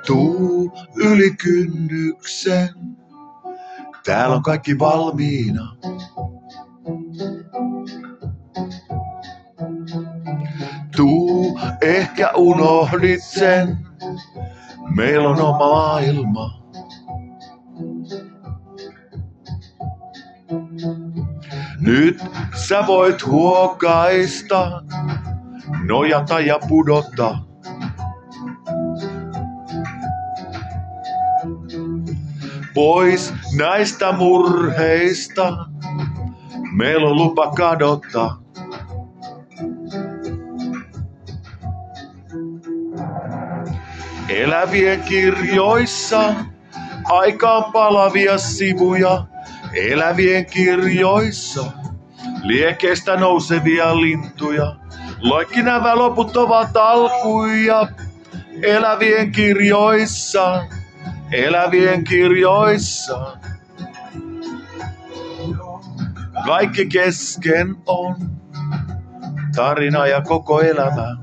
Tuu yli kynnyksen, täällä on kaikki valmiina. Tuu, ehkä unohdit sen, meillä on oma maailma. Nyt sä voit huokaista, nojata ja pudota. Pois näistä murheista, meillä on lupa kadota. Elävien kirjoissa, aikaan palavia sivuja. Elävien kirjoissa, liekeistä nousevia lintuja. Loikkinävä loput ovat alkuja. Elävien kirjoissa, elävien kirjoissa. Kaikki kesken on, tarina ja koko elämä.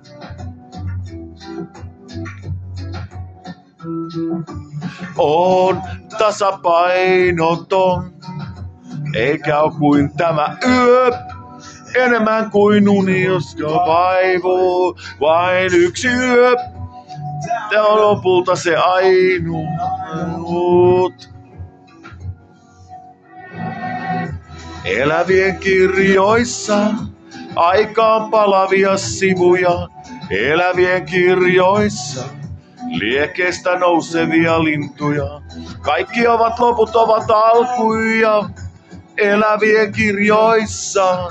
On tasapainoton, eikä oo kuin tämä yö. Enemmän kuin uni, joska vaivoo. Vain yksi yö, tää on lopulta se ainut. Elävien kirjoissa, aikaan palavia sivuja. Elävien kirjoissa, liekeistä nousevia lintuja. Kaikki loput ovat alkuja. Elävien kirjoissa.